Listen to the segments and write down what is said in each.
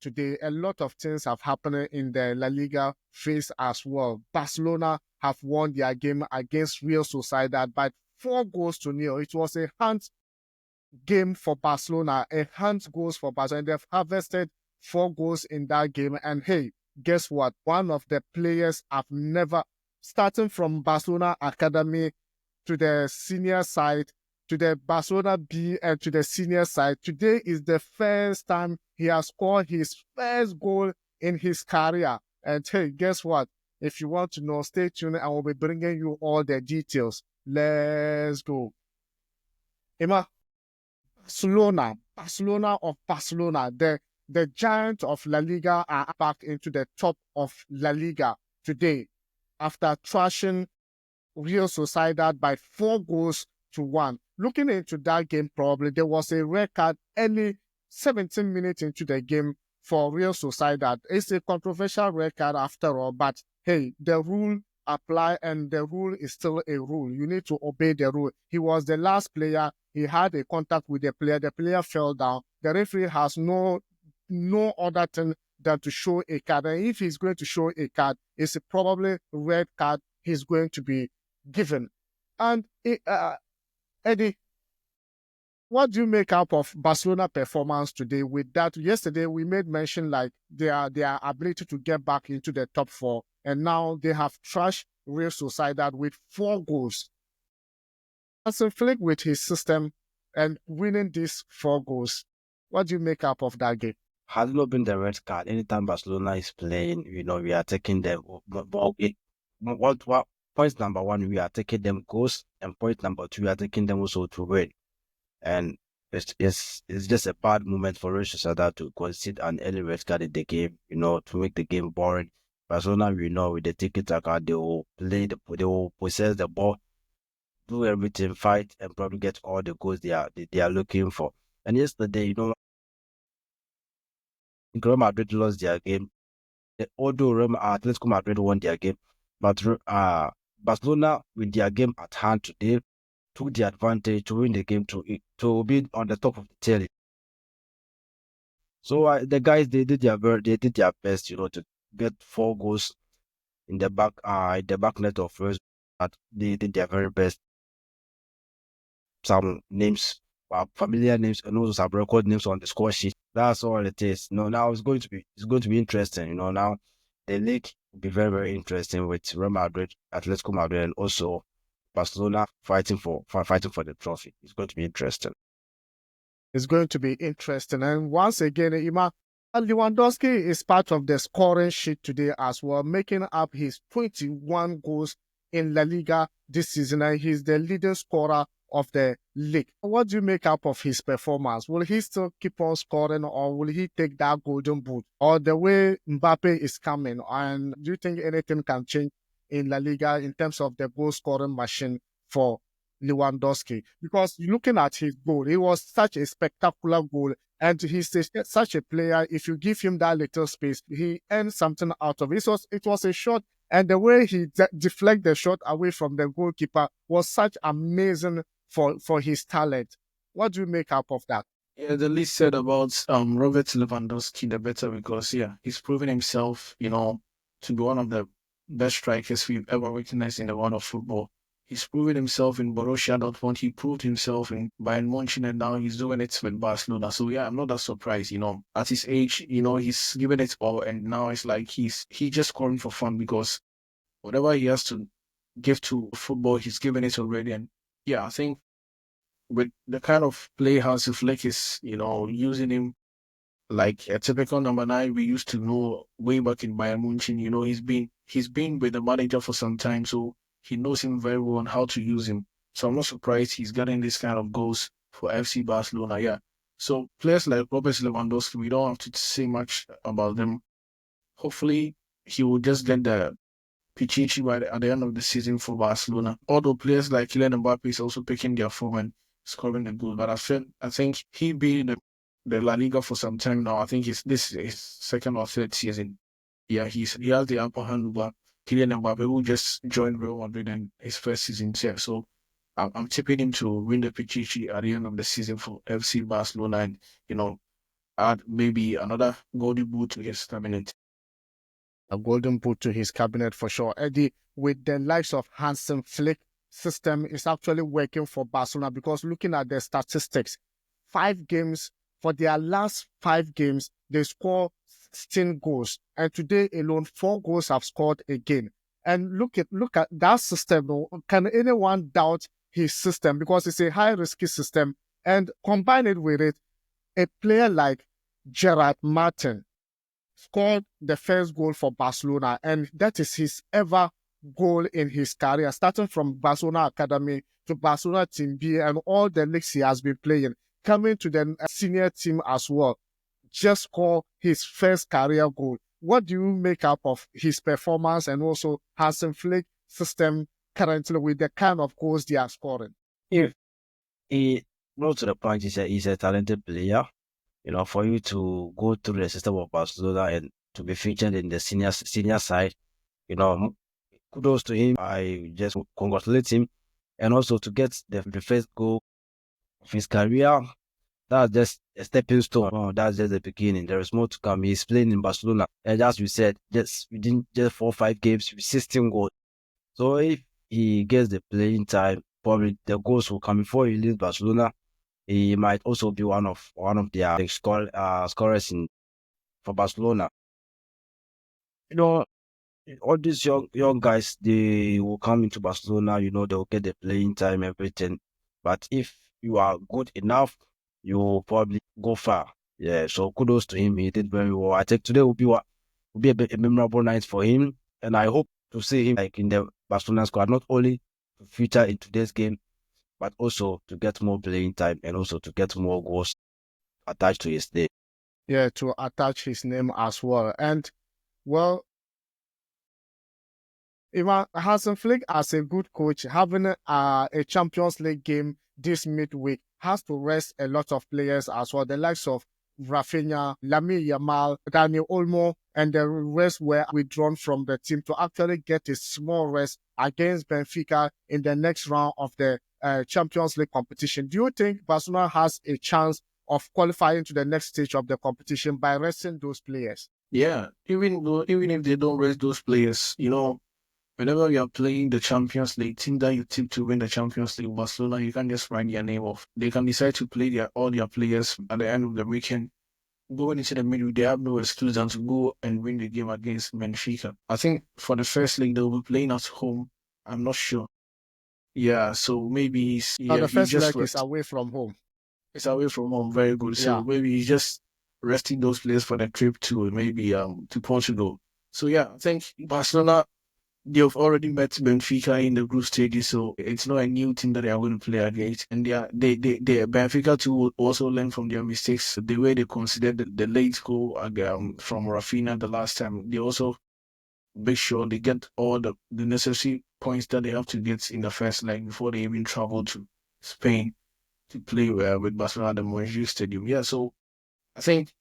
today, a lot of things have happened in the La Liga phase as well. Barcelona have won their game against Real Sociedad by 4-0. It was a hand game for Barcelona, a hand goals for Barcelona. And they've harvested 4 goals in that game. And hey, guess what? One of the players I've never, starting from Barcelona Academy to the senior side, to the Barcelona B and to the senior side. Today is the first time he has scored his first goal in his career. And hey, guess what? If you want to know, stay tuned and we'll be bringing you all the details. Let's go. Emma, Barcelona of Barcelona, the giant of La Liga are back into the top of La Liga today after thrashing Real Sociedad by 4-1. Looking into that game, probably there was a red card early 17 minutes into the game for Real Sociedad. It's a controversial red card after all, but hey, the rule apply and the rule is still a rule. You need to obey the rule. He was the last player. He had a contact with the player. The player fell down. The referee has no other thing than to show a card. And if he's going to show a card, it's probably red card he's going to be given. And Eddie, what do you make up of Barcelona performance today with that? Yesterday, we made mention like their ability to get back into the top 4, and now they have trashed Real Sociedad with 4 goals. Hansi Flick with his system and winning these 4 goals. What do you make up of that game? Has not been the red card. Anytime Barcelona is playing, we are taking them. Point number 1, we are taking them goals, and point number 2, we are taking them also to win. And it's just a bad moment for Real Sociedad to concede an early red card in the game, to make the game boring. Barcelona, with the tiki-taka, they will possess the ball, do everything, fight, and probably get all the goals they are looking for. And yesterday, Real Madrid lost their game. Although Atletico Madrid won their game, but Barcelona, with their game at hand today, took the advantage to win the game to be on the top of the table. So the guys, they did their best, to get 4 goals in the back net of first. But they did their very best. Some names, familiar names, and also some record names on the score sheet. That's all it is. Now it's going to be interesting. Now the league will be very, very interesting with Real Madrid, Atletico Madrid, and also Barcelona fighting for the trophy. It's going to be interesting. It's going to be interesting. And once again, Ima, Lewandowski is part of the scoring sheet today as well, making up his 21 goals in La Liga this season, and he's the leading scorer of the league. What do you make up of his performance? Will he still keep on scoring, or will he take that golden boot? Or the way Mbappe is coming, and do you think anything can change in La Liga in terms of the goal scoring machine for Lewandowski? Because looking at his goal, it was such a spectacular goal, and he's such a player. If you give him that little space, he earns something out of it. It was a shot, and the way he deflected the shot away from the goalkeeper was such amazing for his talent. What do you make up of that? Yeah, the least said about Robert Lewandowski, the better, because he's proven himself, to be one of the best strikers we've ever witnessed in the world of football. He's proven himself in Borussia Dortmund. He proved himself in Bayern Munich, and now he's doing it with Barcelona. So I'm not that surprised. At his age, he's given it all, and now it's like he's just scoring for fun, because whatever he has to give to football, he's given it already. And I think with the kind of play Hansi Flick is, using him like a typical number 9 we used to know way back in Bayern Munich. He's been with the manager for some time, so he knows him very well and how to use him. So I'm not surprised he's getting this kind of goals for FC Barcelona. So players like Robert Lewandowski, we don't have to say much about them. Hopefully, he will just get the Pichichi at the end of the season for Barcelona. Although players like Kylian Mbappe is also picking their form and scoring the goal. But I think he being the La Liga for some time now. I think this is his second or third season. He has the upper hand over Kylian Mbappe, who just joined Real Madrid in his first season here. So I'm tipping him to win the Pichichi at the end of the season for FC Barcelona, and add maybe another golden boot to his cabinet. A golden boot to his cabinet for sure. Eddie, with the likes of Hansi Flick, system is actually working for Barcelona, because looking at their statistics, 5 games, for their last 5 games, they score 16 goals. And today alone, 4 goals have scored again. And look at that system. Can anyone doubt his system? Because it's a high-risky system. And combine it with it, a player like Gerard scored the first goal for Barcelona, and that is his ever goal in his career, starting from Barcelona Academy to Barcelona Team B and all the leagues he has been playing, coming to the senior team as well. Just score his first career goal. What do you make up of his performance and also Hansi Flick system currently with the kind of goals they are scoring? If he goes to the point, he's a talented player. For you to go through the system of Barcelona and to be featured in the senior side, kudos to him. I just congratulate him, and also to get the first goal of his career. That's just a stepping stone. Oh, that's just the beginning. There is more to come. He's playing in Barcelona, and as you said, just within just 4 or 5 games with 16 goals. So if he gets the playing time, probably the goals will come before he leaves Barcelona. He might also be one of their scorers for Barcelona. All these young guys, they will come into Barcelona. They'll get the playing time, everything. But if you are good enough, you will probably go far. Yeah. So kudos to him. He did very well. I think today will be a memorable night for him, and I hope to see him like in the Barcelona squad, not only to feature in today's game, but also to get more playing time and also to get more goals attached to his name. Yeah, to attach his name as well. And, well, even Hansi Flick, as a good coach, having a Champions League game this midweek has to rest a lot of players as well. The likes of Rafinha, Lamine Yamal, Daniel Olmo, and the rest were withdrawn from the team to actually get a small rest against Benfica in the next round of the Champions League competition. Do you think Barcelona has a chance of qualifying to the next stage of the competition by resting those players? Yeah, even if they don't rest those players, whenever you are playing the Champions League, team that you tip to win the Champions League, Barcelona, you can't just write their name off. They can decide to play all their players at the end of the weekend. Going into the middle, they have no excuse than to go and win the game against Benfica. I think for the first leg, they'll be playing at home. I'm not sure. Yeah, so maybe the first leg is away from home. It's away from home, very good. So maybe he's just resting those players for the trip to maybe to Portugal. So yeah, I think Barcelona, they've already met Benfica in the group stages, so it's not a new team that they are going to play against. And they Benfica too will also learn from their mistakes. The way they considered the late goal from Rafinha the last time, they also make sure they get all the necessary points that they have to get in the first leg before they even travel to Spain to play with Barcelona at the Montjuic Stadium. Yeah, so I think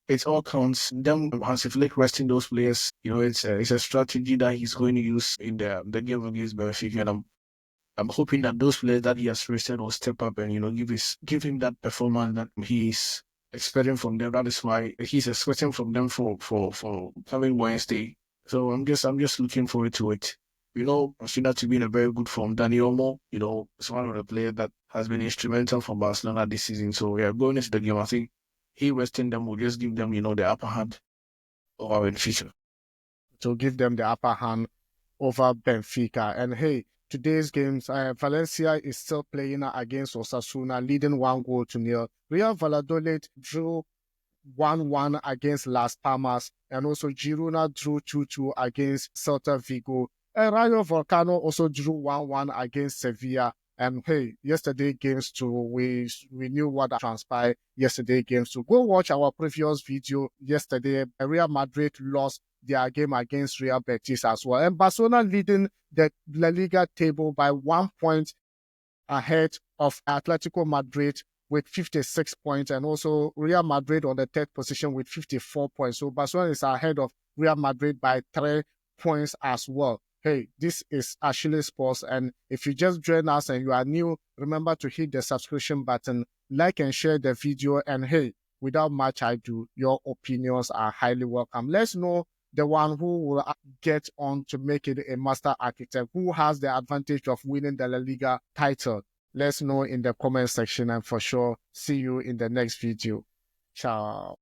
it all counts. Them Hansi Flick resting those players, it's a strategy that he's going to use in the game against Benfica. And I'm hoping that those players that he has rested will step up and give him that performance that he's expecting from them. That is why he's expecting from them for coming Wednesday. So I'm just looking forward to it. Consider to be in a very good form. Daniel Olmo, is one of the players that has been instrumental for Barcelona this season. So yeah, going into the game, I think he resting them will just give them, the upper hand over Benfica. To give them the upper hand over Benfica. And hey, today's games, Valencia is still playing against Osasuna, leading 1-0. Real Valladolid drew 1-1 against Las Palmas, and also Girona drew 2-2 against Celta Vigo. And Rayo Volcano also drew 1-1 against Sevilla. And hey, yesterday games too, we knew what transpired yesterday games too. Go watch our previous video yesterday. Real Madrid lost their game against Real Betis as well. And Barcelona leading the La Liga table by 1 point ahead of Atletico Madrid with 56 points, and also Real Madrid on the third position with 54 points. So Barcelona is ahead of Real Madrid by 3 points as well. Hey, this is Ashili Sports, and if you just join us and you are new, remember to hit the subscription button, like and share the video, and hey, without much ado, your opinions are highly welcome. Let's know the one who will get on to make it a master architect, who has the advantage of winning the La Liga title. Let's know in the comment section, and for sure, see you in the next video. Ciao.